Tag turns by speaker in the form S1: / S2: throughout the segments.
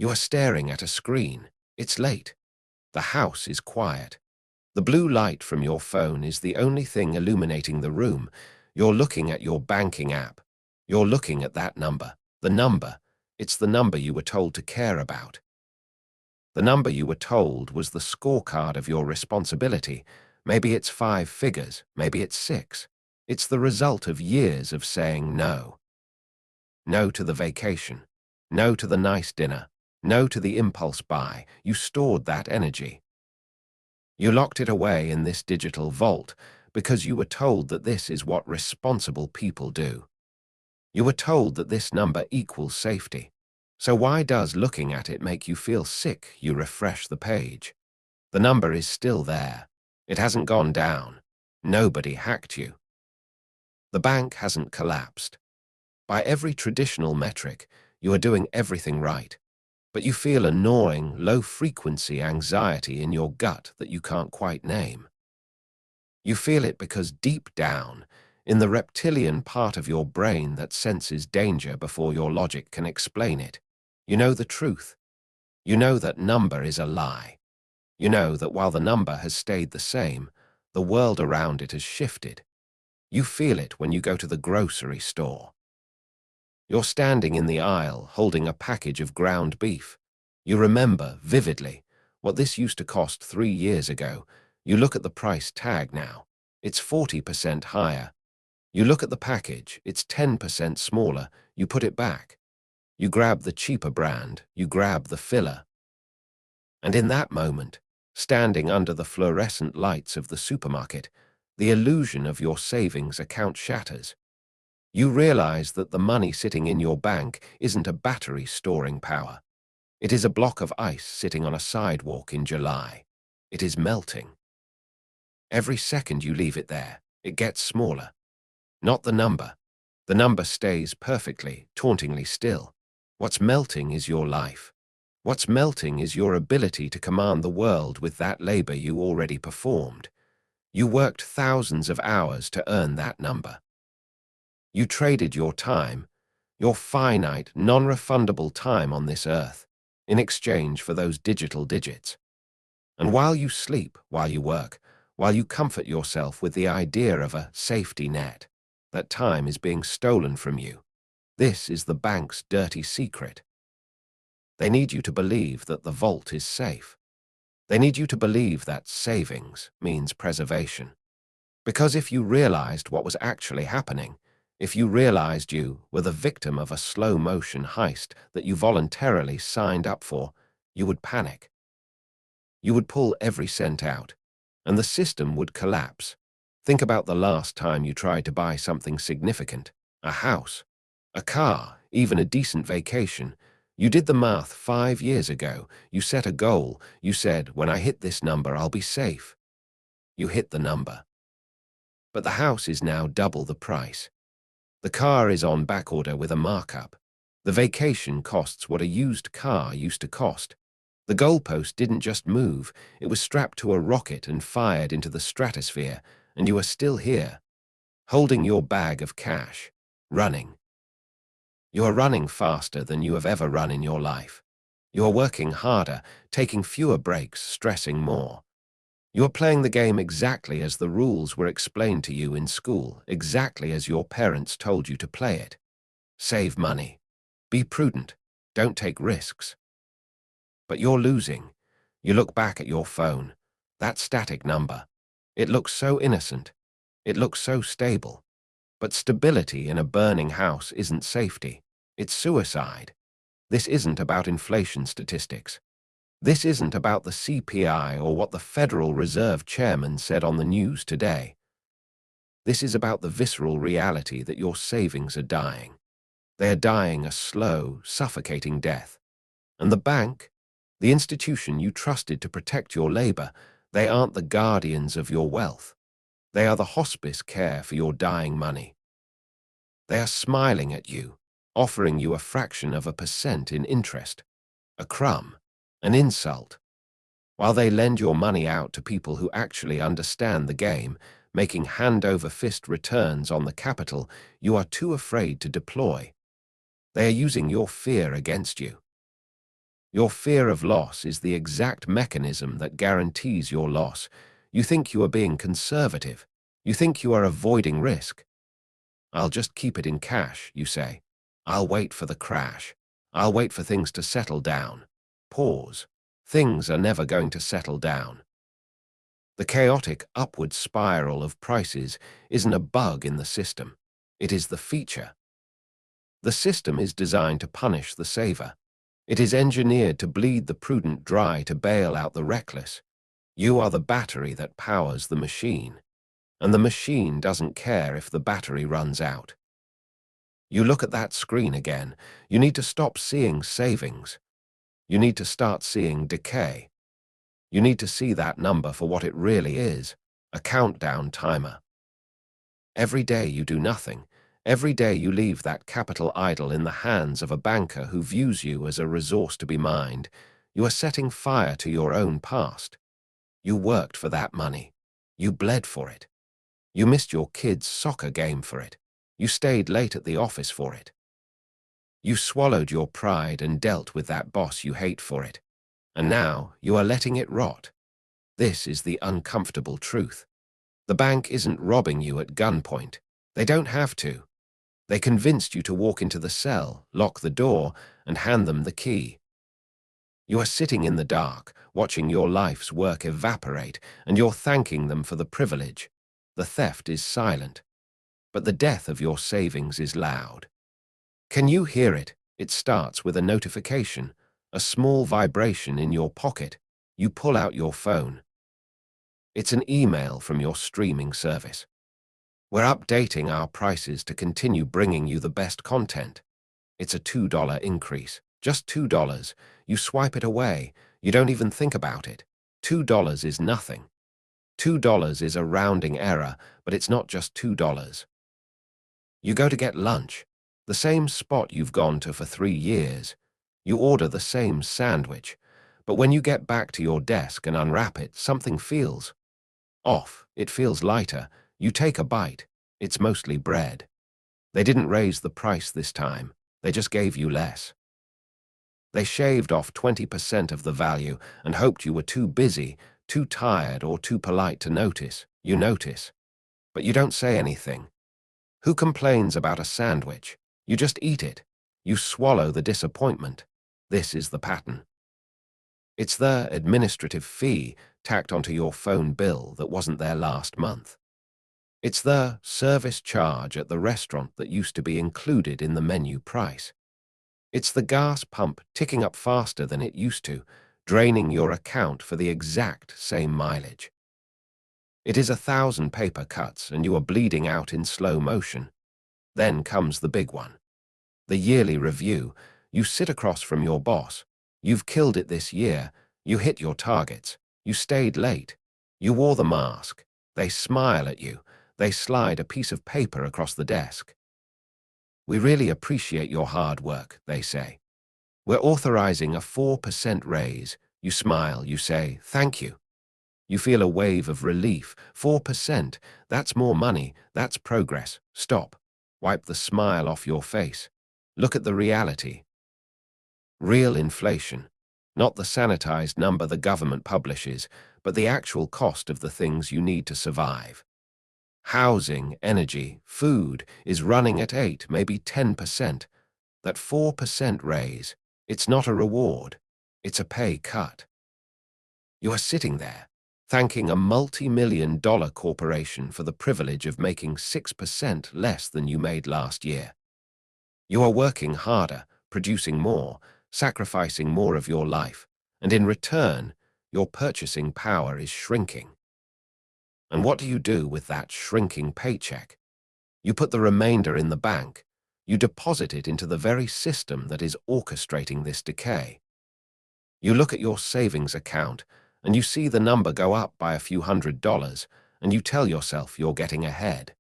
S1: You are staring at a screen. It's late. The house is quiet. The blue light from your phone is the only thing illuminating the room. You're looking at your banking app. You're looking at that number. The number. It's the number you were told to care about. The number you were told was the scorecard of your responsibility. Maybe it's 5 figures, maybe it's 6. It's the result of years of saying no. No to the vacation. No to the nice dinner. No to the impulse buy. You stored that energy. You locked it away in this digital vault because you were told that this is what responsible people do. You were told that this number equals safety. So why does looking at it make you feel sick? You refresh the page. The number is still there. It hasn't gone down. Nobody hacked you. The bank hasn't collapsed. By every traditional metric, you are doing everything right. But you feel a gnawing, low-frequency anxiety in your gut that you can't quite name. You feel it because deep down, in the reptilian part of your brain that senses danger before your logic can explain it, you know the truth. You know that number is a lie. You know that while the number has stayed the same, the world around it has shifted. You feel it when you go to the grocery store. You're standing in the aisle holding a package of ground beef. You remember vividly what this used to cost 3 years ago. You look at the price tag now. It's 40% higher. You look at the package. It's 10% smaller. You put it back. You grab the cheaper brand. You grab the filler. And in that moment, standing under the fluorescent lights of the supermarket, the illusion of your savings account shatters. You realize that the money sitting in your bank isn't a battery storing power. It is a block of ice sitting on a sidewalk in July. It is melting. Every second you leave it there, it gets smaller. Not the number. The number stays perfectly, tauntingly still. What's melting is your life. What's melting is your ability to command the world with that labor you already performed. You worked thousands of hours to earn that number. You traded your time, your finite, non-refundable time on this earth, in exchange for those digital digits. And while you sleep, while you work, while you comfort yourself with the idea of a safety net, that time is being stolen from you. This is the bank's dirty secret. They need you to believe that the vault is safe. They need you to believe that savings means preservation. Because if you realized what was actually happening, if you realized you were the victim of a slow-motion heist that you voluntarily signed up for, you would panic. You would pull every cent out, and the system would collapse. Think about the last time you tried to buy something significant, a house, a car, even a decent vacation. You did the math 5 years ago. You set a goal. You said, when I hit this number, I'll be safe. You hit the number. But the house is now double the price. The car is on backorder with a markup. The vacation costs what a used car used to cost. The goalpost didn't just move, it was strapped to a rocket and fired into the stratosphere, and you are still here, holding your bag of cash, running. You are running faster than you have ever run in your life. You are working harder, taking fewer breaks, stressing more. You are playing the game exactly as the rules were explained to you in school, exactly as your parents told you to play it. Save money. Be prudent. Don't take risks. But you're losing. You look back at your phone. That static number. It looks so innocent. It looks so stable. But stability in a burning house isn't safety. It's suicide. This isn't about inflation statistics. This isn't about the CPI or what the Federal Reserve Chairman said on the news today. This is about the visceral reality that your savings are dying. They are dying a slow, suffocating death. And the bank, the institution you trusted to protect your labor, they aren't the guardians of your wealth. They are the hospice care for your dying money. They are smiling at you, offering you a fraction of a % in interest, a crumb, an insult. While they lend your money out to people who actually understand the game, making hand-over-fist returns on the capital you are too afraid to deploy. They are using your fear against you. Your fear of loss is the exact mechanism that guarantees your loss. You think you are being conservative. You think you are avoiding risk. I'll just keep it in cash, you say. I'll wait for the crash. I'll wait for things to settle down. Pause. Things are never going to settle down. The chaotic upward spiral of prices isn't a bug in the system. It is the feature. The system is designed to punish the saver. It is engineered to bleed the prudent dry to bail out the reckless. You are the battery that powers the machine, and the machine doesn't care if the battery runs out. You look at that screen again. You need to stop seeing savings. You need to start seeing decay. You need to see that number for what it really is, a countdown timer. Every day you do nothing. Every day you leave that capital idle in the hands of a banker who views you as a resource to be mined. You are setting fire to your own past. You worked for that money. You bled for it. You missed your kid's soccer game for it. You stayed late at the office for it. You swallowed your pride and dealt with that boss you hate for it. And now you are letting it rot. This is the uncomfortable truth. The bank isn't robbing you at gunpoint. They don't have to. They convinced you to walk into the cell, lock the door, and hand them the key. You are sitting in the dark, watching your life's work evaporate, and you're thanking them for the privilege. The theft is silent, but the death of your savings is loud. Can you hear it? It starts with a notification, a small vibration in your pocket. You pull out your phone. It's an email from your streaming service. We're updating our prices to continue bringing you the best content. It's a $2 increase. Just $2. You swipe it away. You don't even think about it. $2 is nothing. $2 is a rounding error, but it's not just $2. You go to get lunch, the same spot you've gone to for 3 years. You order the same sandwich, but when you get back to your desk and unwrap it, something feels off. It feels lighter. You take a bite. It's mostly bread. They didn't raise the price this time. They just gave you less. They shaved off 20% of the value and hoped you were too busy, too tired, or too polite to notice. You notice, but you don't say anything. Who complains about a sandwich? You just eat it. You swallow the disappointment. This is the pattern. It's the administrative fee tacked onto your phone bill that wasn't there last month. It's the service charge at the restaurant that used to be included in the menu price. It's the gas pump ticking up faster than it used to, draining your account for the exact same mileage. It is 1,000 paper cuts and you are bleeding out in slow motion. Then comes the big one. The yearly review. You sit across from your boss. You've killed it this year. You hit your targets. You stayed late. You wore the mask. They smile at you. They slide a piece of paper across the desk. We really appreciate your hard work, they say. We're authorizing a 4% raise. You smile. You say, thank you. You feel a wave of relief. 4%. That's more money. That's progress. Stop. Wipe the smile off your face. Look at the reality. Real inflation. Not the sanitized number the government publishes, but the actual cost of the things you need to survive. Housing, energy, food is running at 8, maybe 10%. That 4% raise, it's not a reward. It's a pay cut. You are sitting there, thanking a multi-million-dollar corporation for the privilege of making 6% less than you made last year. You are working harder, producing more, sacrificing more of your life, and in return, your purchasing power is shrinking. And what do you do with that shrinking paycheck? You put the remainder in the bank. You deposit it into the very system that is orchestrating this decay. You look at your savings account, and you see the number go up by a few $100s, and you tell yourself you're getting ahead.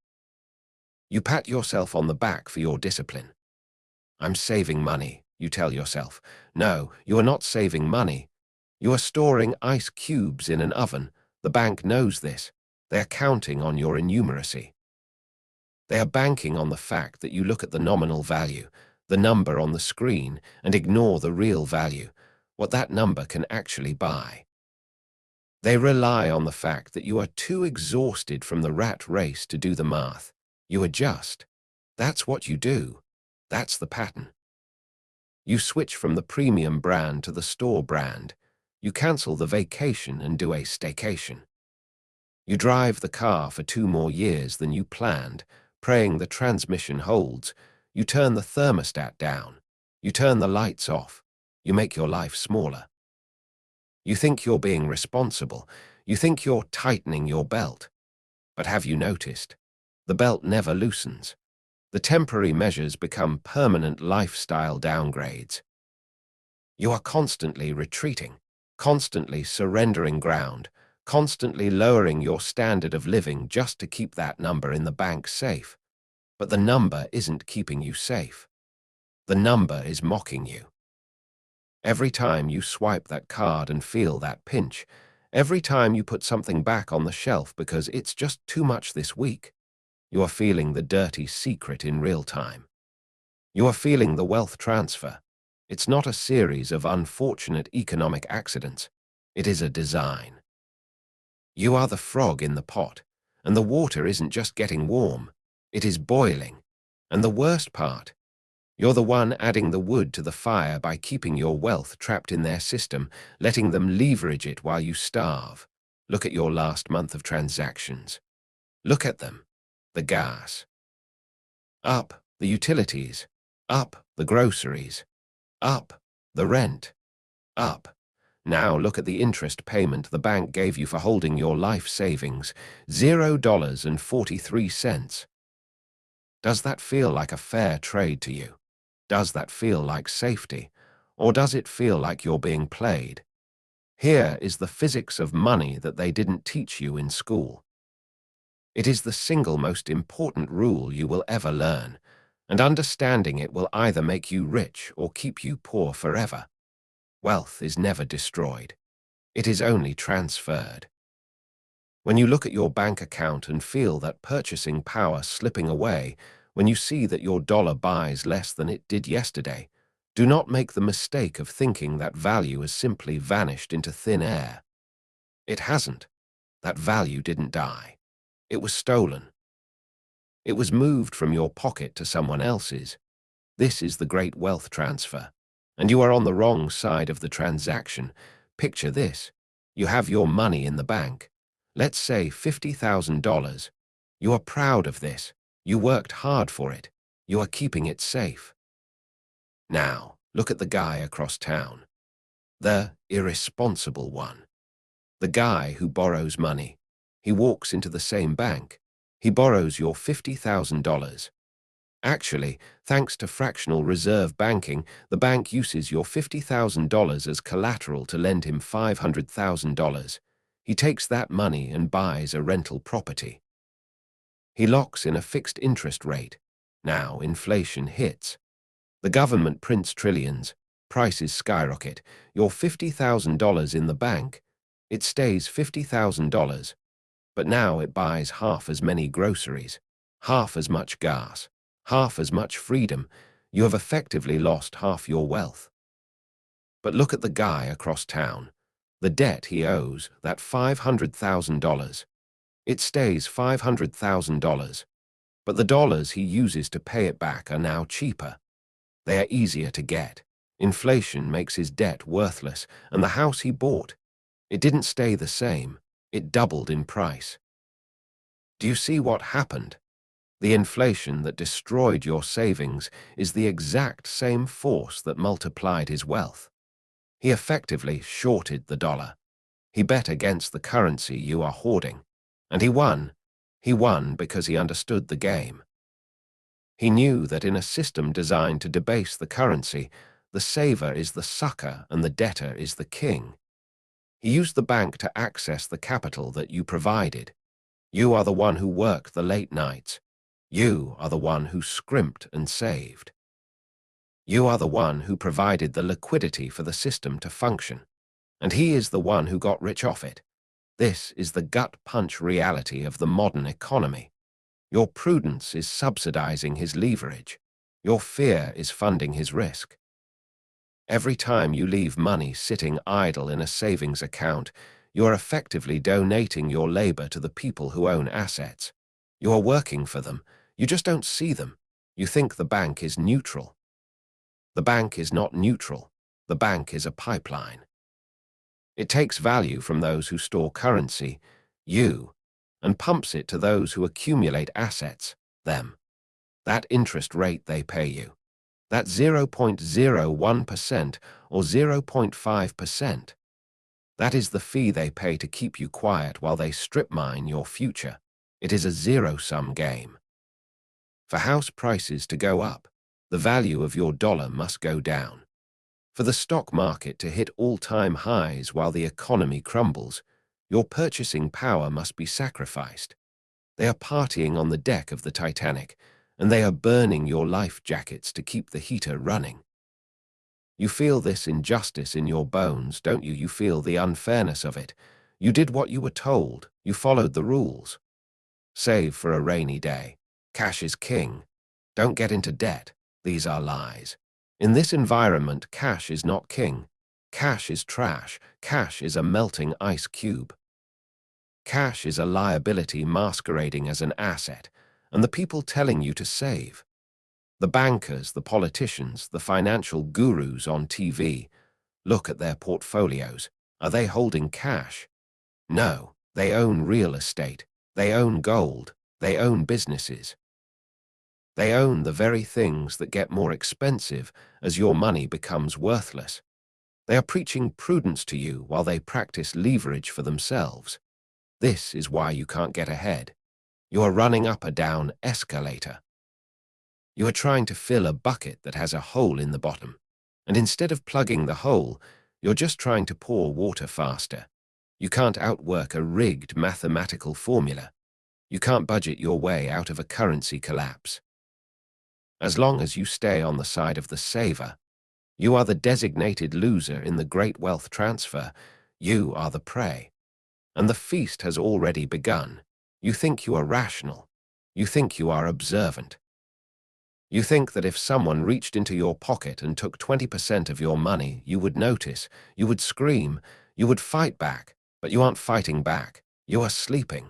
S1: You pat yourself on the back for your discipline. I'm saving money, you tell yourself. No, you are not saving money. You are storing ice cubes in an oven. The bank knows this. They are counting on your innumeracy. They are banking on the fact that you look at the nominal value, the number on the screen, and ignore the real value. what that number can actually buy. They rely on the fact that you are too exhausted from the rat race to do the math. You adjust. That's what you do. That's the pattern. You switch from the premium brand to the store brand. You cancel the vacation and do a staycation. You drive the car for 2 more years than you planned, praying the transmission holds. You turn the thermostat down. You turn the lights off. You make your life smaller. You think you're being responsible. You think you're tightening your belt. But have you noticed? The belt never loosens. The temporary measures become permanent lifestyle downgrades. You are constantly retreating, constantly surrendering ground, constantly lowering your standard of living just to keep that number in the bank safe. But the number isn't keeping you safe. The number is mocking you. Every time you swipe that card and feel that pinch, every time you put something back on the shelf because it's just too much this week, you are feeling the dirty secret in real time. You are feeling the wealth transfer. It's not a series of unfortunate economic accidents. It is a design. You are the frog in the pot, and the water isn't just getting warm. It is boiling. And the worst part, you're the one adding the wood to the fire by keeping your wealth trapped in their system, letting them leverage it while you starve. Look at your last month of transactions. Look at them. The gas. Up. The utilities. Up. The groceries. Up. The rent. Up. Now look at the interest payment the bank gave you for holding your life savings, $0.43. Does that feel like a fair trade to you? Does that feel like safety? Or does it feel like you're being played? Here is the physics of money that they didn't teach you in school. It is the single most important rule you will ever learn, and understanding it will either make you rich or keep you poor forever. Wealth is never destroyed. It is only transferred. When you look at your bank account and feel that purchasing power slipping away, when you see that your dollar buys less than it did yesterday, do not make the mistake of thinking that value has simply vanished into thin air. It hasn't. That value didn't die. It was stolen. It was moved from your pocket to someone else's. This is the great wealth transfer. And you are on the wrong side of the transaction. Picture this. You have your money in the bank. Let's say $50,000. You are proud of this. You worked hard for it. You are keeping it safe. Now, look at the guy across town. The irresponsible one. The guy who borrows money. He walks into the same bank. He borrows your $50,000. Actually, thanks to fractional reserve banking, the bank uses your $50,000 as collateral to lend him $500,000. He takes that money and buys a rental property. He locks in a fixed interest rate. Now inflation hits. The government prints trillions. Prices skyrocket. Your $50,000 in the bank. It stays $50,000. But now it buys half as many groceries, half as much gas, half as much freedom. You have effectively lost half your wealth. But look at the guy across town. The debt he owes, that $500,000. It stays $500,000. But the dollars he uses to pay it back are now cheaper. They are easier to get. Inflation makes his debt worthless, and the house he bought, it didn't stay the same. It doubled in price. Do you see what happened? The inflation that destroyed your savings is the exact same force that multiplied his wealth. He effectively shorted the dollar. He bet against the currency you are hoarding. And he won. He won because he understood the game. He knew that in a system designed to debase the currency, the saver is the sucker and the debtor is the king. He used the bank to access the capital that you provided. You are the one who worked the late nights. You are the one who scrimped and saved. You are the one who provided the liquidity for the system to function. And he is the one who got rich off it. This is the gut-punch reality of the modern economy. Your prudence is subsidizing his leverage. Your fear is funding his risk. Every time you leave money sitting idle in a savings account, you are effectively donating your labor to the people who own assets. You are working for them. You just don't see them. You think the bank is neutral. The bank is not neutral. The bank is a pipeline. It takes value from those who store currency, you, and pumps it to those who accumulate assets, them. That interest rate they pay you. That 0.01% or 0.5%. That is the fee they pay to keep you quiet while they strip mine your future. It is a zero-sum game. For house prices to go up, the value of your dollar must go down. For the stock market to hit all-time highs while the economy crumbles, your purchasing power must be sacrificed. They are partying on the deck of the Titanic, and they are burning your life jackets to keep the heater running. You feel this injustice in your bones, don't you? You feel the unfairness of it. You did what you were told. You followed the rules. Save for a rainy day. Cash is king. Don't get into debt. These are lies. In this environment, cash is not king. Cash is trash. Cash is a melting ice cube. Cash is a liability masquerading as an asset, and the people telling you to save. The bankers, the politicians, the financial gurus on TV, look at their portfolios. Are they holding cash? No, they own real estate. They own gold. They own businesses. They own the very things that get more expensive as your money becomes worthless. They are preaching prudence to you while they practice leverage for themselves. This is why you can't get ahead. You are running up a down escalator. You are trying to fill a bucket that has a hole in the bottom, and instead of plugging the hole, you're just trying to pour water faster. You can't outwork a rigged mathematical formula. You can't budget your way out of a currency collapse. As long as you stay on the side of the saver, you are the designated loser in the great wealth transfer. You are the prey. And the feast has already begun. You think you are rational. You think you are observant. You think that if someone reached into your pocket and took 20% of your money, you would notice, you would scream, you would fight back, but you aren't fighting back. You are sleeping.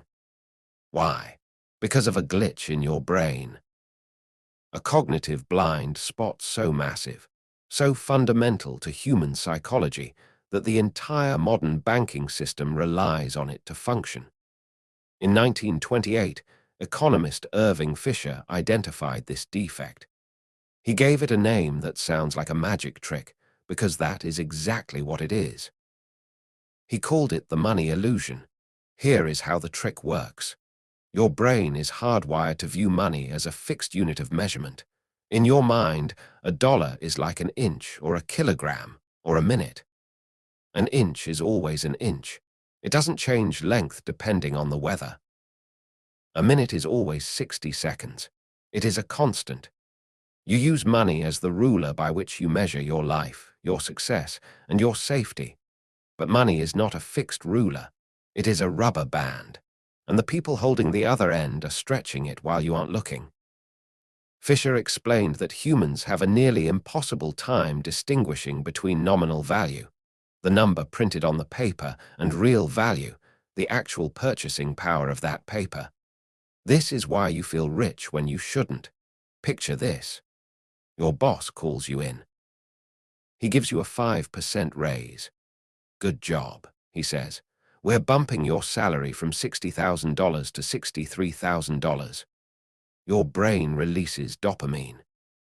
S1: Why? Because of a glitch in your brain. A cognitive blind spot so massive, so fundamental to human psychology, that the entire modern banking system relies on it to function. In 1928, economist Irving Fisher identified this defect. He gave it a name that sounds like a magic trick, because that is exactly what it is. He called it the money illusion. Here is how the trick works. Your brain is hardwired to view money as a fixed unit of measurement. In your mind, a dollar is like an inch or a kilogram or a minute. An inch is always an inch. It doesn't change length depending on the weather. A minute is always 60 seconds. It is a constant. You use money as the ruler by which you measure your life, your success, and your safety. But money is not a fixed ruler. It is a rubber band, and the people holding the other end are stretching it while you aren't looking. Fisher explained that humans have a nearly impossible time distinguishing between nominal value, the number printed on the paper, and real value, the actual purchasing power of that paper. This is why you feel rich when you shouldn't. Picture this. Your boss calls you in. He gives you a 5% raise. Good job, he says. We're bumping your salary from $60,000 to $63,000. Your brain releases dopamine.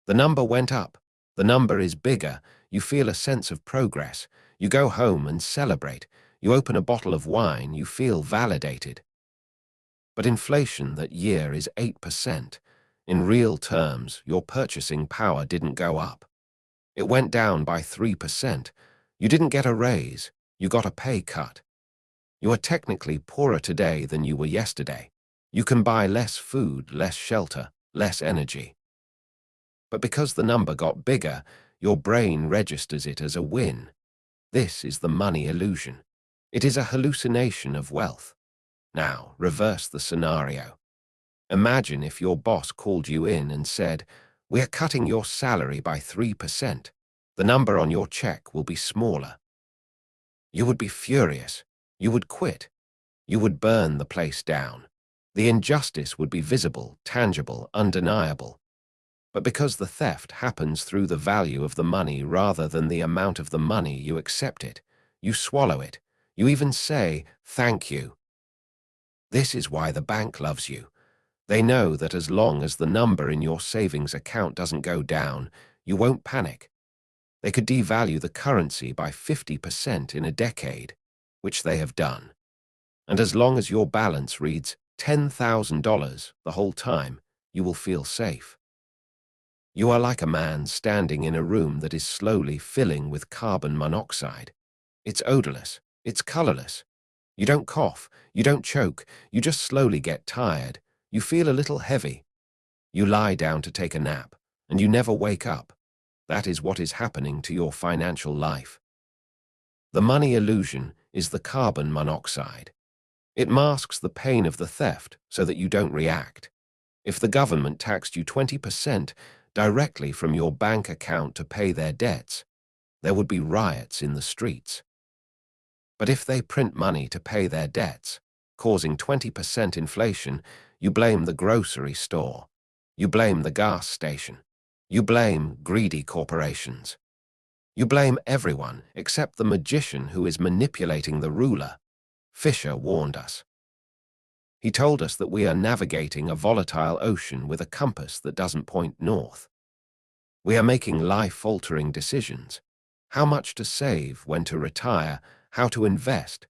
S1: The number went up. The number is bigger. You feel a sense of progress. You go home and celebrate. You open a bottle of wine. You feel validated. But inflation that year is 8%. In real terms, your purchasing power didn't go up. It went down by 3%. You didn't get a raise. You got a pay cut. You are technically poorer today than you were yesterday. You can buy less food, less shelter, less energy. But because the number got bigger, your brain registers it as a win. This is the money illusion. It is a hallucination of wealth. Now, reverse the scenario. Imagine if your boss called you in and said, "We are cutting your salary by 3%. The number on your check will be smaller. You would be furious. You would quit. You would burn the place down. The injustice would be visible, tangible, undeniable. But because the theft happens through the value of the money rather than the amount of the money, you accept it. You swallow it. You even say, "Thank you." This is why the bank loves you. They know that as long as the number in your savings account doesn't go down, you won't panic. They could devalue the currency by 50% in a decade, which they have done. And as long as your balance reads $10,000 the whole time, you will feel safe. You are like a man standing in a room that is slowly filling with carbon monoxide. It's odorless. It's colorless. You don't cough. You don't choke. You just slowly get tired. You feel a little heavy. You lie down to take a nap, and you never wake up. That is what is happening to your financial life. The money illusion is the carbon monoxide. It masks the pain of the theft so that you don't react. If the government taxed you 20% directly from your bank account to pay their debts, there would be riots in the streets. But if they print money to pay their debts, causing 20% inflation, you blame the grocery store. You blame the gas station. You blame greedy corporations. You blame everyone except the magician who is manipulating the ruler. Fisher warned us. He told us that we are navigating a volatile ocean with a compass that doesn't point north. We are making life-altering decisions. How much to save, when to retire, how to invest,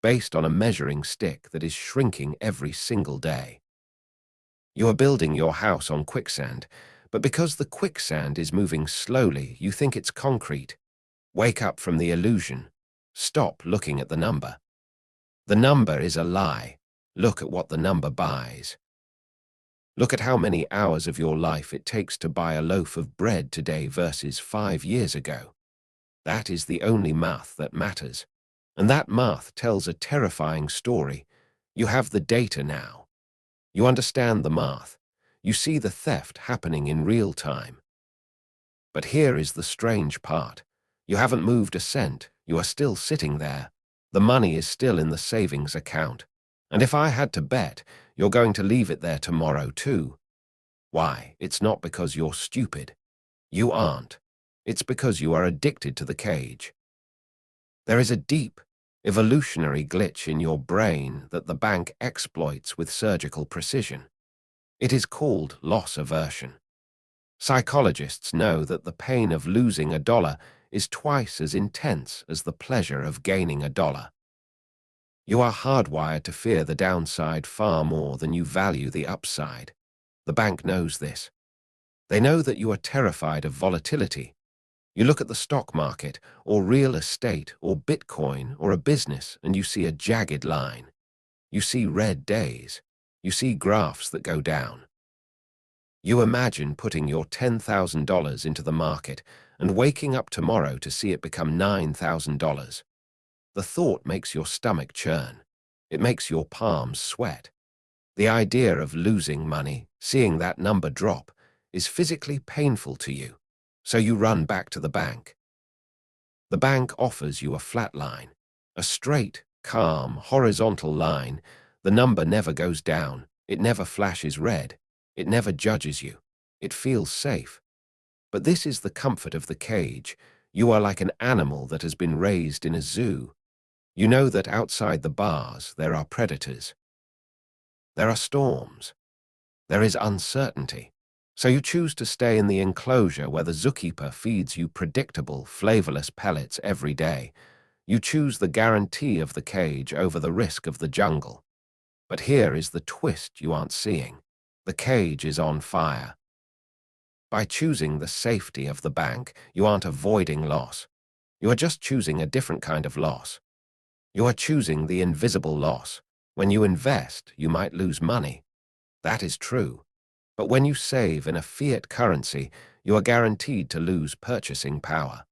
S1: based on a measuring stick that is shrinking every single day. You are building your house on quicksand, but because the quicksand is moving slowly, you think it's concrete. Wake up from the illusion. Stop looking at the number. The number is a lie. Look at what the number buys. Look at how many hours of your life it takes to buy a loaf of bread today versus 5 years ago. That is the only math that matters. And that math tells a terrifying story. You have the data now. You understand the math. You see the theft happening in real time. But here is the strange part. You haven't moved a cent. You are still sitting there. The money is still in the savings account. And if I had to bet, you're going to leave it there tomorrow too. Why? It's not because you're stupid. You aren't. It's because you are addicted to the cage. There is a deep, evolutionary glitch in your brain that the bank exploits with surgical precision. It is called loss aversion. Psychologists know that the pain of losing $1 is twice as intense as the pleasure of gaining $1. You are hardwired to fear the downside far more than you value the upside. The bank knows this. They know that you are terrified of volatility. You look at the stock market, or real estate, or Bitcoin, or a business, and you see a jagged line. You see red days. You see graphs that go down. You imagine putting your $10,000 into the market and waking up tomorrow to see it become $9,000. The thought makes your stomach churn. It makes your palms sweat. The idea of losing money, seeing that number drop, is physically painful to you, so you run back to the bank. The bank offers you a flat line, a straight, calm, horizontal line. The number never goes down. It never flashes red. It never judges you. It feels safe. But this is the comfort of the cage. You are like an animal that has been raised in a zoo. You know that outside the bars there are predators. There are storms. There is uncertainty. So you choose to stay in the enclosure where the zookeeper feeds you predictable, flavorless pellets every day. You choose the guarantee of the cage over the risk of the jungle. But here is the twist you aren't seeing. The cage is on fire. By choosing the safety of the bank, you aren't avoiding loss. You are just choosing a different kind of loss. You are choosing the invisible loss. When you invest, you might lose money. That is true. But when you save in a fiat currency, you are guaranteed to lose purchasing power.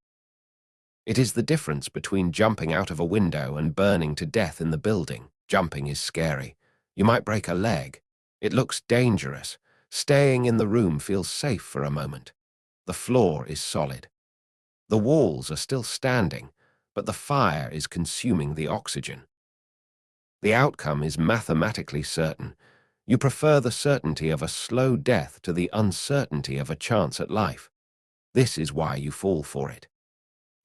S1: It is the difference between jumping out of a window and burning to death in the building. Jumping is scary. You might break a leg. It looks dangerous. Staying in the room feels safe for a moment. The floor is solid. The walls are still standing, but the fire is consuming the oxygen. The outcome is mathematically certain. You prefer the certainty of a slow death to the uncertainty of a chance at life. This is why you fall for it.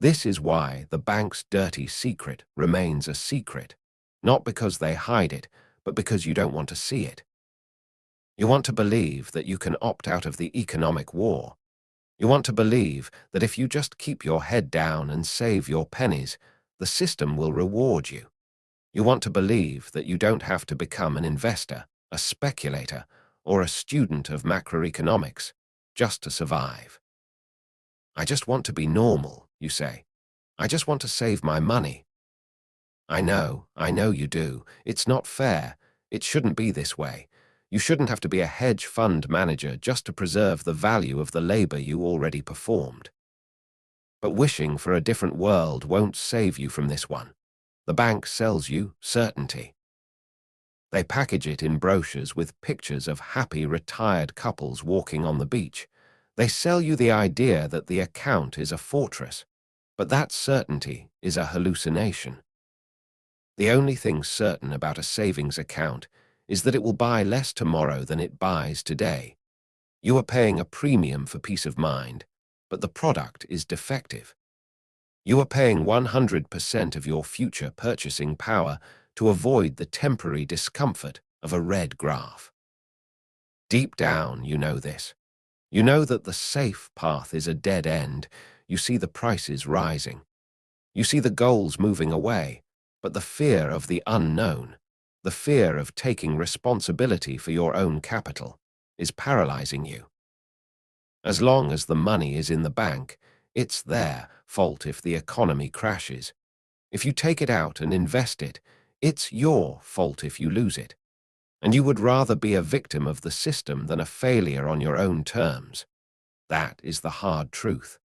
S1: This is why the bank's dirty secret remains a secret, not because they hide it, but because you don't want to see it. You want to believe that you can opt out of the economic war. You want to believe that if you just keep your head down and save your pennies, the system will reward you. You want to believe that you don't have to become an investor, a speculator, or a student of macroeconomics just to survive. I just want to be normal, you say. I just want to save my money. I know you do. It's not fair. It shouldn't be this way. You shouldn't have to be a hedge fund manager just to preserve the value of the labor you already performed. But wishing for a different world won't save you from this one. The bank sells you certainty. They package it in brochures with pictures of happy retired couples walking on the beach. They sell you the idea that the account is a fortress, but that certainty is a hallucination. The only thing certain about a savings account is that it will buy less tomorrow than it buys today. You are paying a premium for peace of mind, but the product is defective. You are paying 100% of your future purchasing power to avoid the temporary discomfort of a red graph. Deep down, you know this. You know that the safe path is a dead end. You see the prices rising. You see the goals moving away, but the fear of the unknown, the fear of taking responsibility for your own capital, is paralyzing you. As long as the money is in the bank, it's their fault if the economy crashes. If you take it out and invest it, it's your fault if you lose it. And you would rather be a victim of the system than a failure on your own terms. That is the hard truth.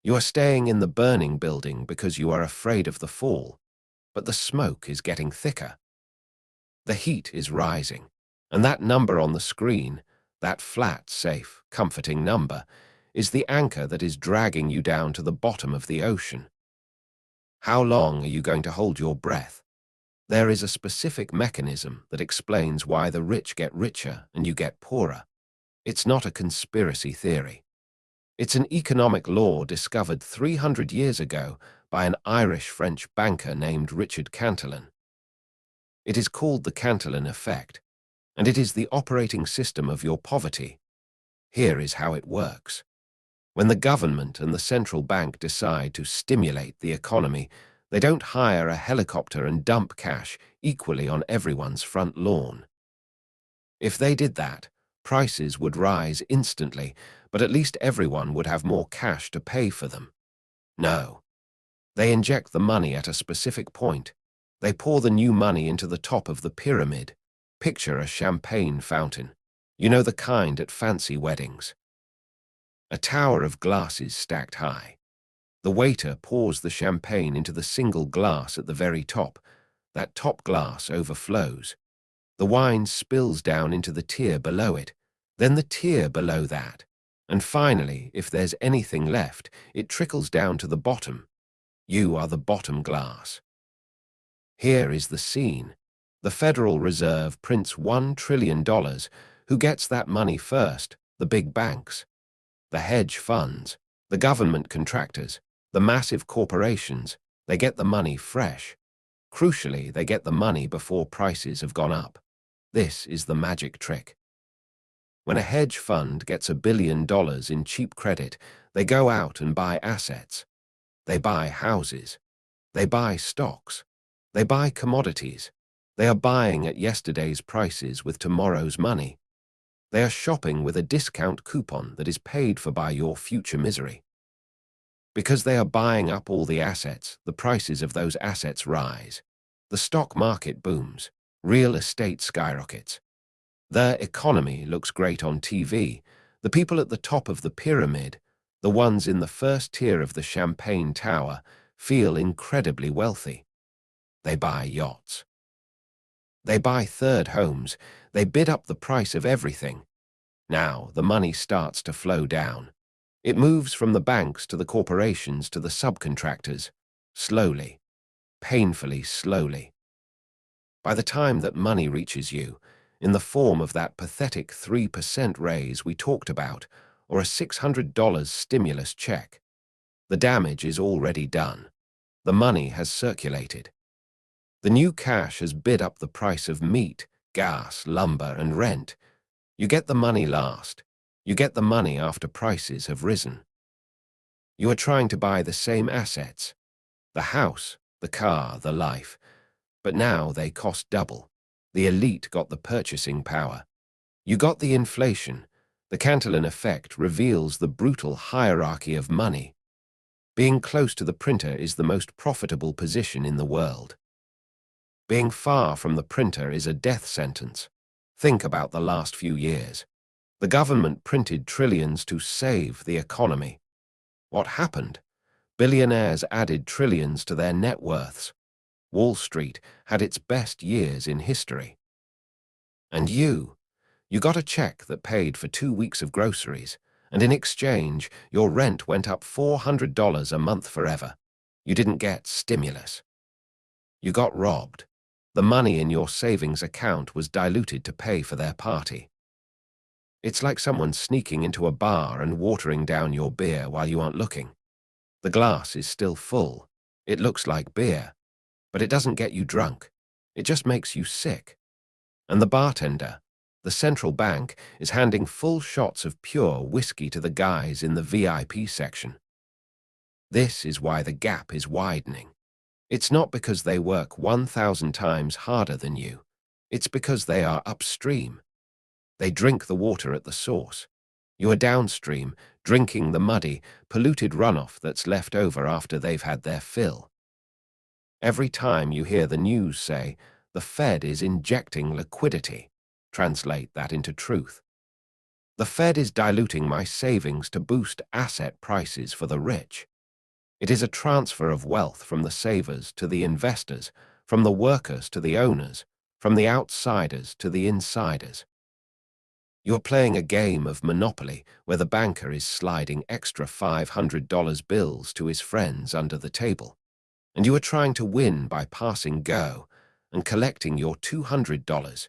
S1: You are staying in the burning building because you are afraid of the fall, but the smoke is getting thicker. The heat is rising, and that number on the screen, that flat, safe, comforting number, is the anchor that is dragging you down to the bottom of the ocean. How long are you going to hold your breath? There is a specific mechanism that explains why the rich get richer and you get poorer. It's not a conspiracy theory. It's an economic law discovered 300 years ago by an Irish-French banker named Richard Cantillon. It is called the Cantillon effect, and it is the operating system of your poverty. Here is how it works. When the government and the central bank decide to stimulate the economy, they don't hire a helicopter and dump cash equally on everyone's front lawn. If they did that, prices would rise instantly, but at least everyone would have more cash to pay for them. No. They inject the money at a specific point. They pour the new money into the top of the pyramid. Picture a champagne fountain. You know, the kind at fancy weddings. A tower of glasses stacked high. The waiter pours the champagne into the single glass at the very top. That top glass overflows. The wine spills down into the tier below it, then the tier below that. And finally, if there's anything left, it trickles down to the bottom. You are the bottom glass. Here is the scene. The Federal Reserve prints $1 trillion. Who gets that money first? The big banks, the hedge funds, the government contractors, the massive corporations. They get the money fresh. Crucially, they get the money before prices have gone up. This is the magic trick. When a hedge fund gets $1 billion in cheap credit, they go out and buy assets. They buy houses. They buy stocks. They buy commodities. They are buying at yesterday's prices with tomorrow's money. They are shopping with a discount coupon that is paid for by your future misery. Because they are buying up all the assets, the prices of those assets rise. The stock market booms. Real estate skyrockets. Their economy looks great on TV. The people at the top of the pyramid, the ones in the first tier of the champagne tower, feel incredibly wealthy. They buy yachts. They buy third homes. They bid up the price of everything. Now the money starts to flow down. It moves from the banks to the corporations to the subcontractors, slowly, painfully slowly. By the time that money reaches you, in the form of that pathetic 3% raise we talked about, or a $600 stimulus check, the damage is already done. The money has circulated. The new cash has bid up the price of meat, gas, lumber, and rent. You get the money last. You get the money after prices have risen. You are trying to buy the same assets, the house, the car, the life, but now they cost double. The elite got the purchasing power. You got the inflation. The Cantillon effect reveals the brutal hierarchy of money. Being close to the printer is the most profitable position in the world. Being far from the printer is a death sentence. Think about the last few years. The government printed trillions to save the economy. What happened? Billionaires added trillions to their net worths. Wall Street had its best years in history. And you got a check that paid for 2 weeks of groceries, and in exchange, your rent went up $400 a month forever. You didn't get stimulus. You got robbed. The money in your savings account was diluted to pay for their party. It's like someone sneaking into a bar and watering down your beer while you aren't looking. The glass is still full. It looks like beer, but it doesn't get you drunk. It just makes you sick. And the bartender, the central bank, is handing full shots of pure whiskey to the guys in the VIP section. This is why the gap is widening. It's not because they work 1,000 times harder than you. It's because they are upstream. They drink the water at the source. You are downstream, drinking the muddy, polluted runoff that's left over after they've had their fill. Every time you hear the news say, the Fed is injecting liquidity, translate that into truth. The Fed is diluting my savings to boost asset prices for the rich. It is a transfer of wealth from the savers to the investors, from the workers to the owners, from the outsiders to the insiders. You're playing a game of Monopoly where the banker is sliding extra $500 bills to his friends under the table, and you are trying to win by passing go and collecting your $200.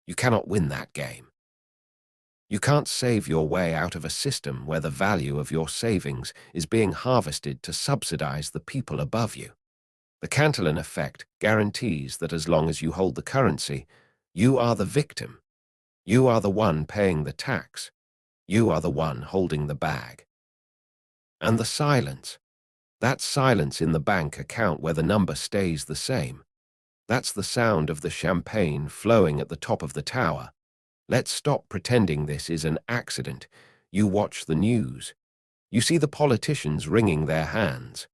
S1: You cannot win that game. You can't save your way out of a system where the value of your savings is being harvested to subsidize the people above you. The Cantillon effect guarantees that as long as you hold the currency, you are the victim. You are the one paying the tax. You are the one holding the bag. And the silence. That silence in the bank account where the number stays the same. That's the sound of the champagne flowing at the top of the tower. Let's stop pretending this is an accident. You watch the news. You see the politicians wringing their hands.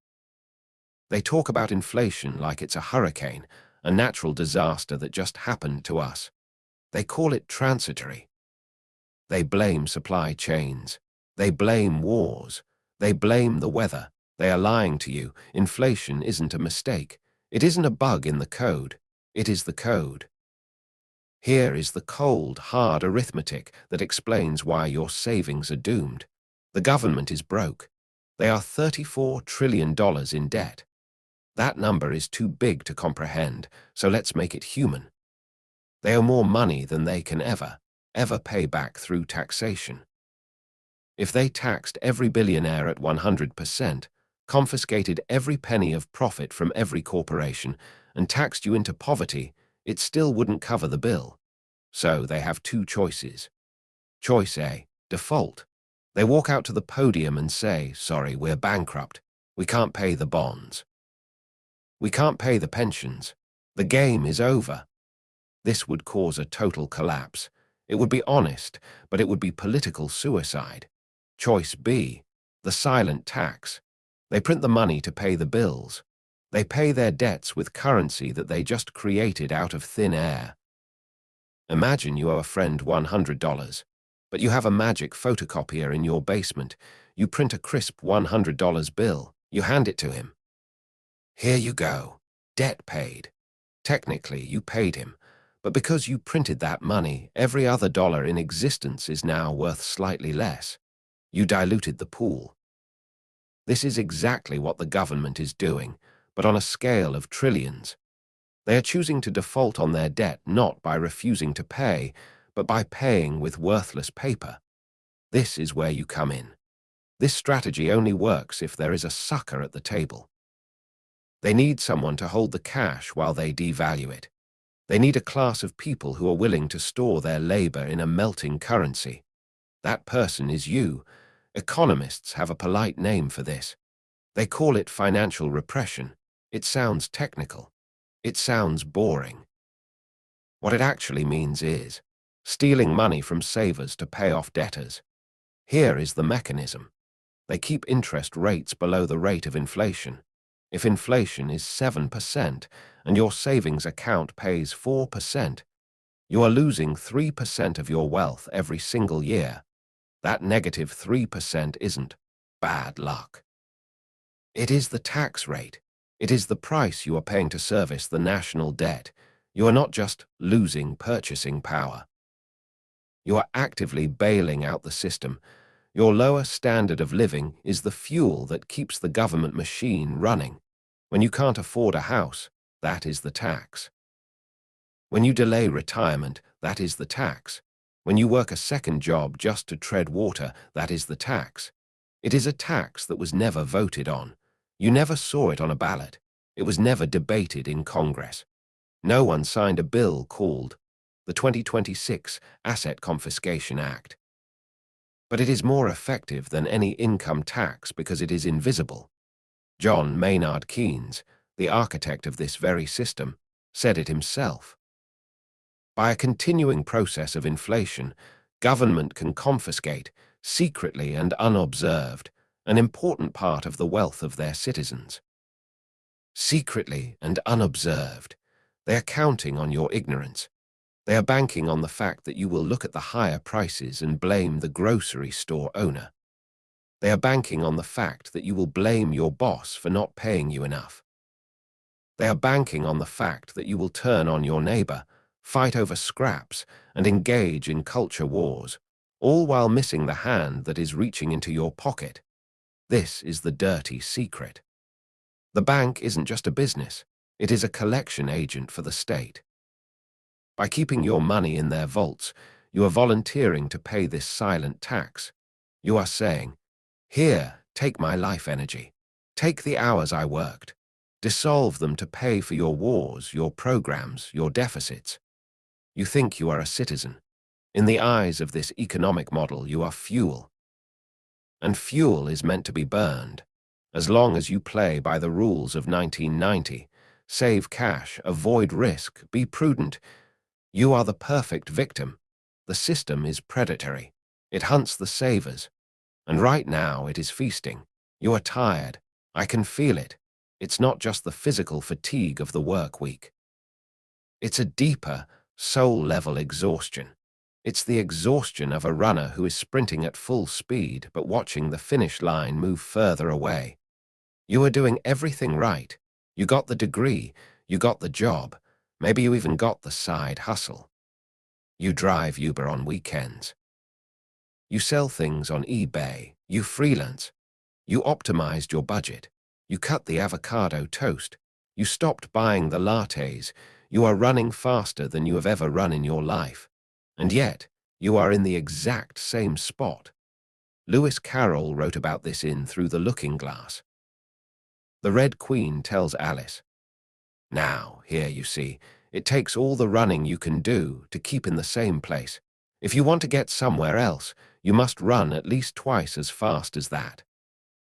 S1: They talk about inflation like it's a hurricane, a natural disaster that just happened to us. They call it transitory. They blame supply chains. They blame wars. They blame the weather. They are lying to you. Inflation isn't a mistake. It isn't a bug in the code. It is the code. Here is the cold, hard arithmetic that explains why your savings are doomed. The government is broke. They are $34 trillion in debt. That number is too big to comprehend, so let's make it human. They owe more money than they can ever pay back through taxation. If they taxed every billionaire at 100%, confiscated every penny of profit from every corporation, and taxed you into poverty, it still wouldn't cover the bill. So they have two choices. Choice A, default. They walk out to the podium and say, sorry, we're bankrupt. We can't pay the bonds. We can't pay the pensions. The game is over. This would cause a total collapse. It would be honest, but it would be political suicide. Choice B, the silent tax. They print the money to pay the bills. They pay their debts with currency that they just created out of thin air. Imagine you owe a friend $100, but you have a magic photocopier in your basement. You print a crisp $100 bill. You hand it to him. Here you go. Debt paid. Technically, you paid him. But because you printed that money, every other dollar in existence is now worth slightly less. You diluted the pool. This is exactly what the government is doing, but on a scale of trillions. They are choosing to default on their debt not by refusing to pay, but by paying with worthless paper. This is where you come in. This strategy only works if there is a sucker at the table. They need someone to hold the cash while they devalue it. They need a class of people who are willing to store their labor in a melting currency. That person is you. Economists have a polite name for this. They call it financial repression. It sounds technical. It sounds boring. What it actually means is stealing money from savers to pay off debtors. Here is the mechanism. They keep interest rates below the rate of inflation. If inflation is 7% and your savings account pays 4%, you are losing 3% of your wealth every single year. That negative 3% isn't bad luck. It is the tax rate. It is the price you are paying to service the national debt. You are not just losing purchasing power. You are actively bailing out the system. Your lower standard of living is the fuel that keeps the government machine running. When you can't afford a house, that is the tax. When you delay retirement, that is the tax. When you work a second job just to tread water, that is the tax. It is a tax that was never voted on. You never saw it on a ballot. It was never debated in Congress. No one signed a bill called the 2026 Asset Confiscation Act. But it is more effective than any income tax because it is invisible. John Maynard Keynes, the architect of this very system, said it himself. By a continuing process of inflation, government can confiscate, secretly and unobserved, an important part of the wealth of their citizens. Secretly and unobserved, they are counting on your ignorance. They are banking on the fact that you will look at the higher prices and blame the grocery store owner. They are banking on the fact that you will blame your boss for not paying you enough. They are banking on the fact that you will turn on your neighbor, fight over scraps, and engage in culture wars, all while missing the hand that is reaching into your pocket. This is the dirty secret. The bank isn't just a business, it is a collection agent for the state. By keeping your money in their vaults, you are volunteering to pay this silent tax. You are saying, "Here, take my life energy. Take the hours I worked. Dissolve them to pay for your wars, your programs, your deficits." You think you are a citizen. In the eyes of this economic model, you are fuel. And fuel is meant to be burned. As long as you play by the rules of 1990, save cash, avoid risk, be prudent, you are the perfect victim. The system is predatory. It hunts the savers. And right now it is feasting. You are tired. I can feel it. It's not just the physical fatigue of the work week. It's a deeper, soul-level exhaustion. It's the exhaustion of a runner who is sprinting at full speed but watching the finish line move further away. You are doing everything right. You got the degree, you got the job, maybe you even got the side hustle. You drive Uber on weekends. You sell things on eBay, you freelance. You optimized your budget. You cut the avocado toast. You stopped buying the lattes. You are running faster than you have ever run in your life. And yet, you are in the exact same spot. Lewis Carroll wrote about this in Through the Looking Glass. The Red Queen tells Alice, "Now, here you see, it takes all the running you can do to keep in the same place. If you want to get somewhere else, you must run at least twice as fast as that."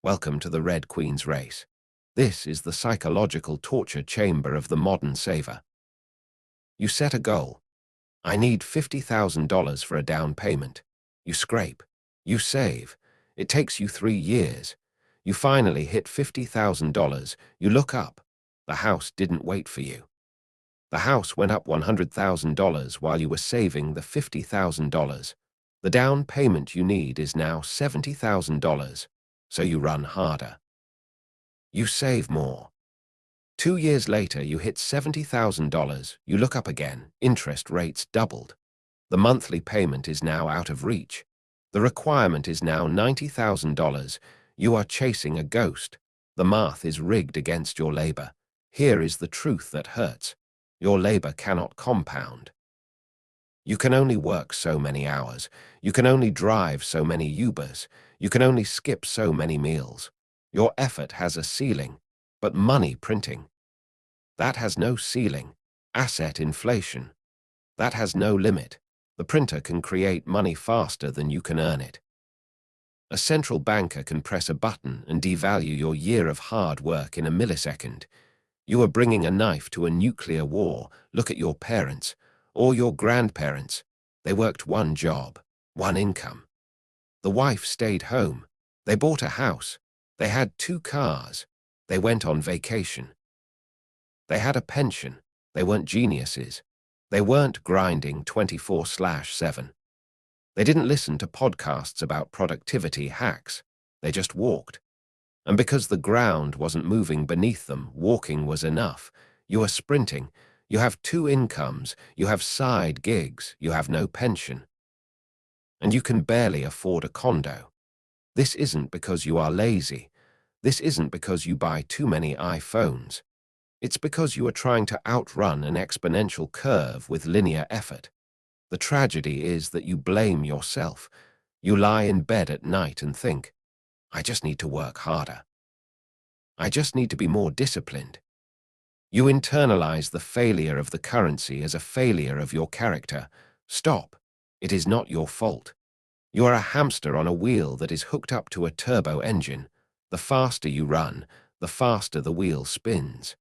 S1: Welcome to the Red Queen's race. This is the psychological torture chamber of the modern saver. You set a goal. I need $50,000 for a down payment. You scrape. You save. It takes you 3 years. You finally hit $50,000. You look up. The house didn't wait for you. The house went up $100,000 while you were saving the $50,000. The down payment you need is now $70,000, so you run harder. You save more. 2 years later, you hit $70,000. You look up again. Interest rates doubled. The monthly payment is now out of reach. The requirement is now $90,000. You are chasing a ghost. The math is rigged against your labor. Here is the truth that hurts. Your labor cannot compound. You can only work so many hours. You can only drive so many Ubers. You can only skip so many meals. Your effort has a ceiling, but money printing, that has no ceiling. Asset inflation, that has no limit. The printer can create money faster than you can earn it. A central banker can press a button and devalue your year of hard work in a millisecond. You are bringing a knife to a nuclear war. Look at your parents or your grandparents. They worked one job, one income. The wife stayed home. They bought a house. They had 2 cars. They went on vacation. They had a pension. They weren't geniuses. They weren't grinding 24/7. They didn't listen to podcasts about productivity hacks. They just walked. And because the ground wasn't moving beneath them, walking was enough. You are sprinting. You have 2 incomes. You have side gigs. You have no pension. And you can barely afford a condo. This isn't because you are lazy. This isn't because you buy too many iPhones. It's because you are trying to outrun an exponential curve with linear effort. The tragedy is that you blame yourself. You lie in bed at night and think, I just need to work harder. I just need to be more disciplined. You internalize the failure of the currency as a failure of your character. Stop. It is not your fault. You are a hamster on a wheel that is hooked up to a turbo engine. The faster you run, the faster the wheel spins.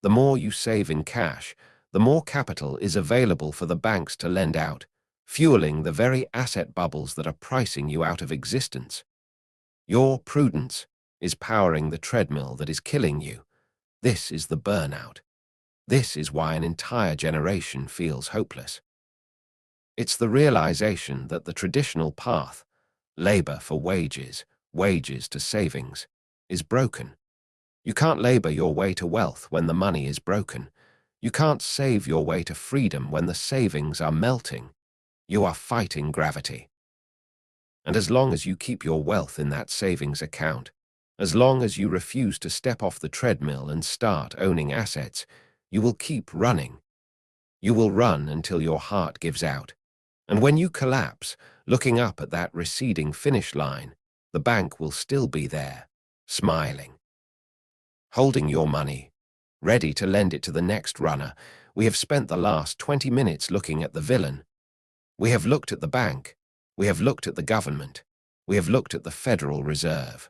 S1: The more you save in cash, the more capital is available for the banks to lend out, fueling the very asset bubbles that are pricing you out of existence. Your prudence is powering the treadmill that is killing you. This is the burnout. This is why an entire generation feels hopeless. It's the realization that the traditional path, labor for wages, wages to savings, is broken. You can't labor your way to wealth when the money is broken. You can't save your way to freedom when the savings are melting. You are fighting gravity. And as long as you keep your wealth in that savings account, as long as you refuse to step off the treadmill and start owning assets, you will keep running. You will run until your heart gives out. And when you collapse, looking up at that receding finish line, the bank will still be there, smiling, holding your money, ready to lend it to the next runner. We have spent the last 20 minutes looking at the villain. We have looked at the bank. We have looked at the government. We have looked at the Federal Reserve.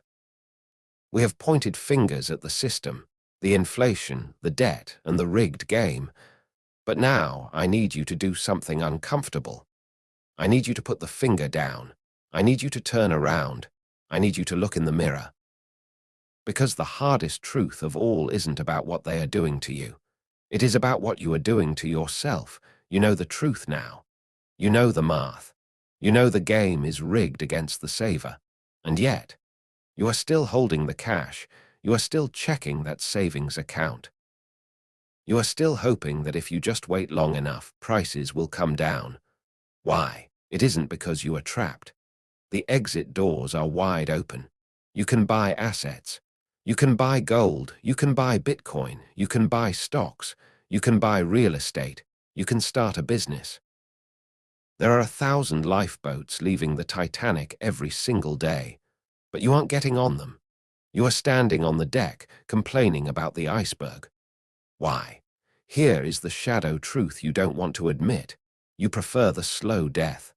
S1: We have pointed fingers at the system, the inflation, the debt, and the rigged game. But now I need you to do something uncomfortable. I need you to put the finger down. I need you to turn around. I need you to look in the mirror. Because the hardest truth of all isn't about what they are doing to you. It is about what you are doing to yourself. You know the truth now. You know the math. You know the game is rigged against the saver. And yet, you are still holding the cash. You are still checking that savings account. You are still hoping that if you just wait long enough, prices will come down. Why? It isn't because you are trapped. The exit doors are wide open. You can buy assets. You can buy gold. You can buy Bitcoin. You can buy stocks. You can buy real estate. You can start a business. There are 1,000 lifeboats leaving the Titanic every single day, but you aren't getting on them. You are standing on the deck, complaining about the iceberg. Why? Here is the shadow truth you don't want to admit. You prefer the slow death.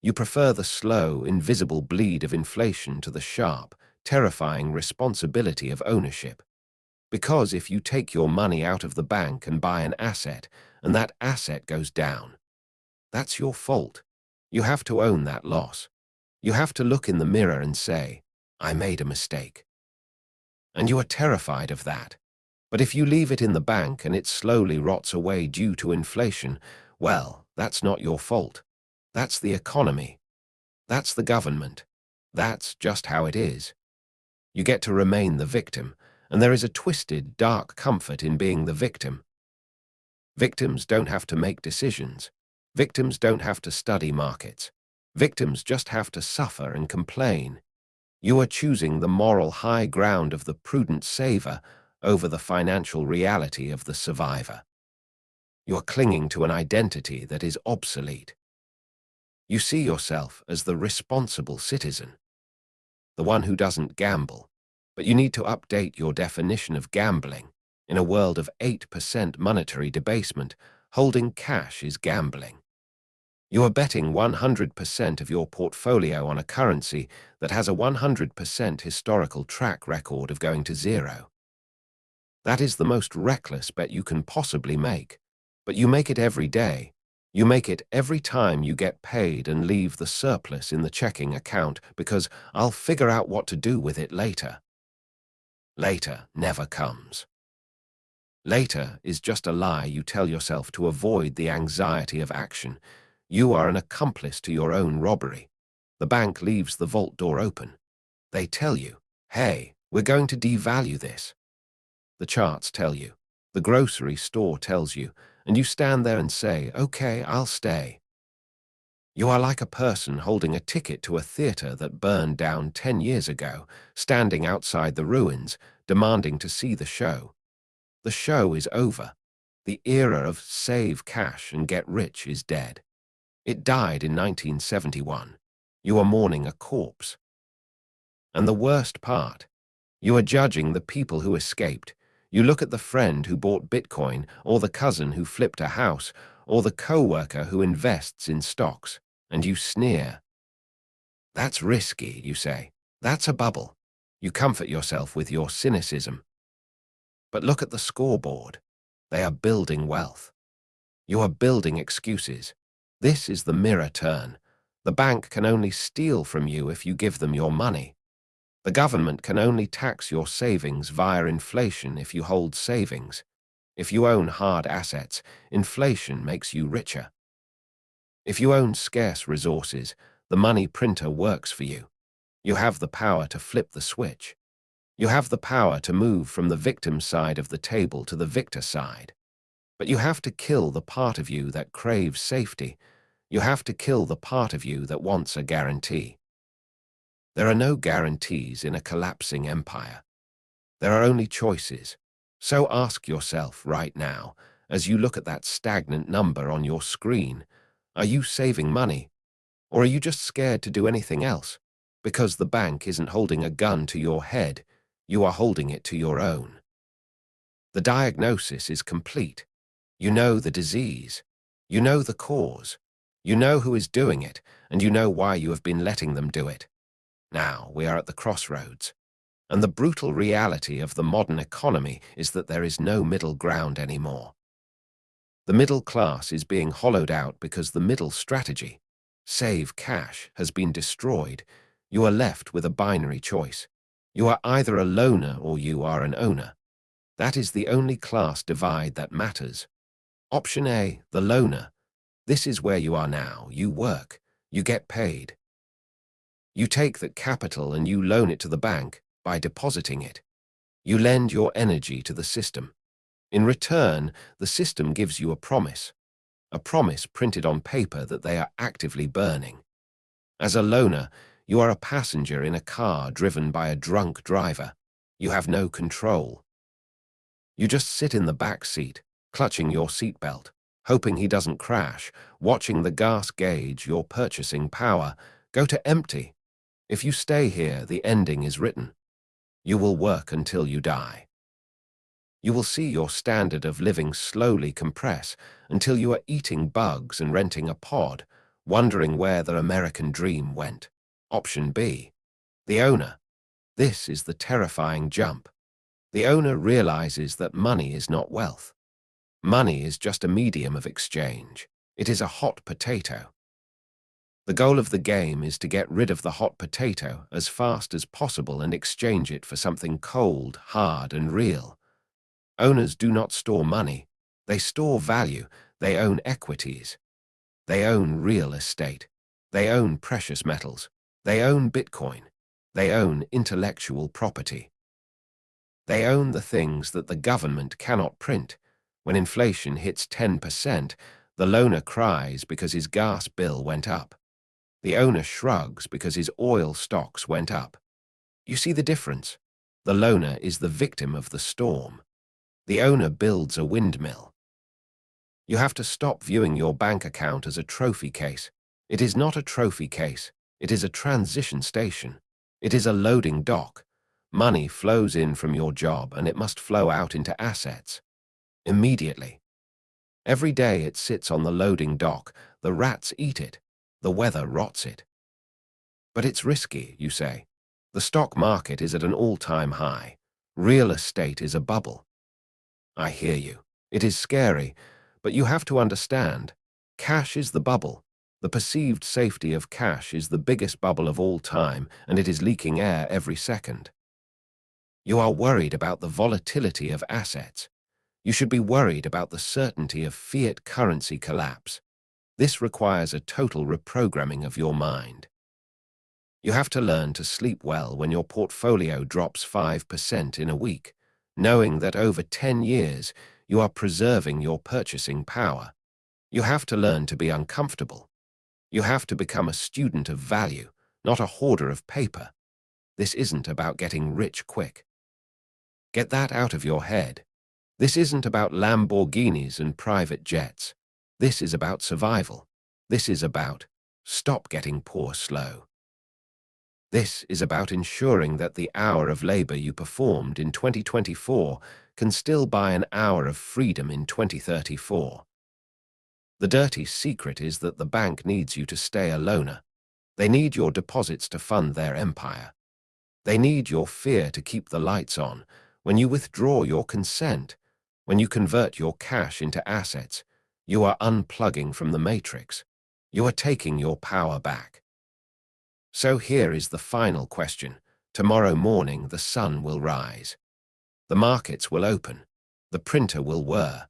S1: You prefer the slow, invisible bleed of inflation to the sharp, terrifying responsibility of ownership. Because if you take your money out of the bank and buy an asset, and that asset goes down, that's your fault. You have to own that loss. You have to look in the mirror and say, I made a mistake. And you are terrified of that. But if you leave it in the bank and it slowly rots away due to inflation, well, that's not your fault. That's the economy. That's the government. That's just how it is. You get to remain the victim, and there is a twisted, dark comfort in being the victim. Victims don't have to make decisions. Victims don't have to study markets. Victims just have to suffer and complain. You are choosing the moral high ground of the prudent saver over the financial reality of the survivor. You're clinging to an identity that is obsolete. You see yourself as the responsible citizen, the one who doesn't gamble, but you need to update your definition of gambling. In a world of 8% monetary debasement, holding cash is gambling. You are betting 100% of your portfolio on a currency that has a 100% historical track record of going to zero. That is the most reckless bet you can possibly make, but you make it every day. You make it every time you get paid and leave the surplus in the checking account because I'll figure out what to do with it later. Later never comes. Later is just a lie you tell yourself to avoid the anxiety of action. You are an accomplice to your own robbery. The bank leaves the vault door open. They tell you, hey, we're going to devalue this. The charts tell you. The grocery store tells you, and you stand there and say, okay, I'll stay. You are like a person holding a ticket to a theater that burned down 10 years ago, standing outside the ruins, demanding to see the show. The show is over. The era of save cash and get rich is dead. It died in 1971. You are mourning a corpse. And the worst part, you are judging the people who escaped. You look at the friend who bought Bitcoin, or the cousin who flipped a house, or the co-worker who invests in stocks, and you sneer. That's risky, you say. That's a bubble. You comfort yourself with your cynicism. But look at the scoreboard. They are building wealth. You are building excuses. This is the mirror turn. The bank can only steal from you if you give them your money. The government can only tax your savings via inflation if you hold savings. If you own hard assets, inflation makes you richer. If you own scarce resources, the money printer works for you. You have the power to flip the switch. You have the power to move from the victim side of the table to the victor side. But you have to kill the part of you that craves safety. You have to kill the part of you that wants a guarantee. There are no guarantees in a collapsing empire. There are only choices. So ask yourself right now, as you look at that stagnant number on your screen, are you saving money? Or are you just scared to do anything else? Because the bank isn't holding a gun to your head, you are holding it to your own. The diagnosis is complete. You know the disease. You know the cause. You know who is doing it, and you know why you have been letting them do it. Now we are at the crossroads, and the brutal reality of the modern economy is that there is no middle ground anymore. The middle class is being hollowed out because the middle strategy, save cash, has been destroyed. You are left with a binary choice. You are either a loner or you are an owner. That is the only class divide that matters. Option A, the loner. This is where you are now. You work. You get paid. You take that capital and you loan it to the bank by depositing it. You lend your energy to the system. In return, the system gives you a promise printed on paper that they are actively burning. As a loaner, you are a passenger in a car driven by a drunk driver. You have no control. You just sit in the back seat, clutching your seatbelt, hoping he doesn't crash, watching the gas gauge, your purchasing power, go to empty. If you stay here, the ending is written. You will work until you die. You will see your standard of living slowly compress until you are eating bugs and renting a pod, wondering where the American dream went. Option B, the owner. This is the terrifying jump. The owner realizes that money is not wealth. Money is just a medium of exchange. It is a hot potato. The goal of the game is to get rid of the hot potato as fast as possible and exchange it for something cold, hard, and real. Owners do not store money. They store value. They own equities. They own real estate. They own precious metals. They own Bitcoin. They own intellectual property. They own the things that the government cannot print. When inflation hits 10%, the loaner cries because his gas bill went up. The owner shrugs because his oil stocks went up. You see the difference? The loaner is the victim of the storm. The owner builds a windmill. You have to stop viewing your bank account as a trophy case. It is not a trophy case. It is a transition station. It is a loading dock. Money flows in from your job and it must flow out into assets. Immediately. Every day it sits on the loading dock. The rats eat it. The weather rots it. But it's risky, you say. The stock market is at an all-time high. Real estate is a bubble. I hear you. It is scary, but you have to understand. Cash is the bubble. The perceived safety of cash is the biggest bubble of all time, and it is leaking air every second. You are worried about the volatility of assets. You should be worried about the certainty of fiat currency collapse. This requires a total reprogramming of your mind. You have to learn to sleep well when your portfolio drops 5% in a week, knowing that over 10 years you are preserving your purchasing power. You have to learn to be uncomfortable. You have to become a student of value, not a hoarder of paper. This isn't about getting rich quick. Get that out of your head. This isn't about Lamborghinis and private jets. This is about survival. This is about stop getting poor slow. This is about ensuring that the hour of labor you performed in 2024 can still buy an hour of freedom in 2034. The dirty secret is that the bank needs you to stay a loaner. They need your deposits to fund their empire. They need your fear to keep the lights on. When you withdraw your consent, when you convert your cash into assets, you are unplugging from the matrix. You are taking your power back. So here is the final question. Tomorrow morning the sun will rise. The markets will open. The printer will whir.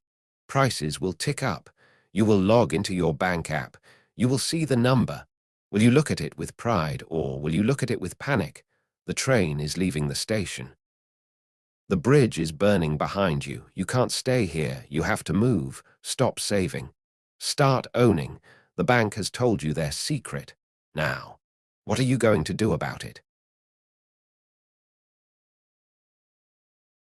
S1: Prices will tick up. You will log into your bank app. You will see the number. Will you look at it with pride or will you look at it with panic? The train is leaving the station. The bridge is burning behind you. You can't stay here. You have to move. Stop saving. Start owning. The bank has told you their secret. Now, what are you going to do about it?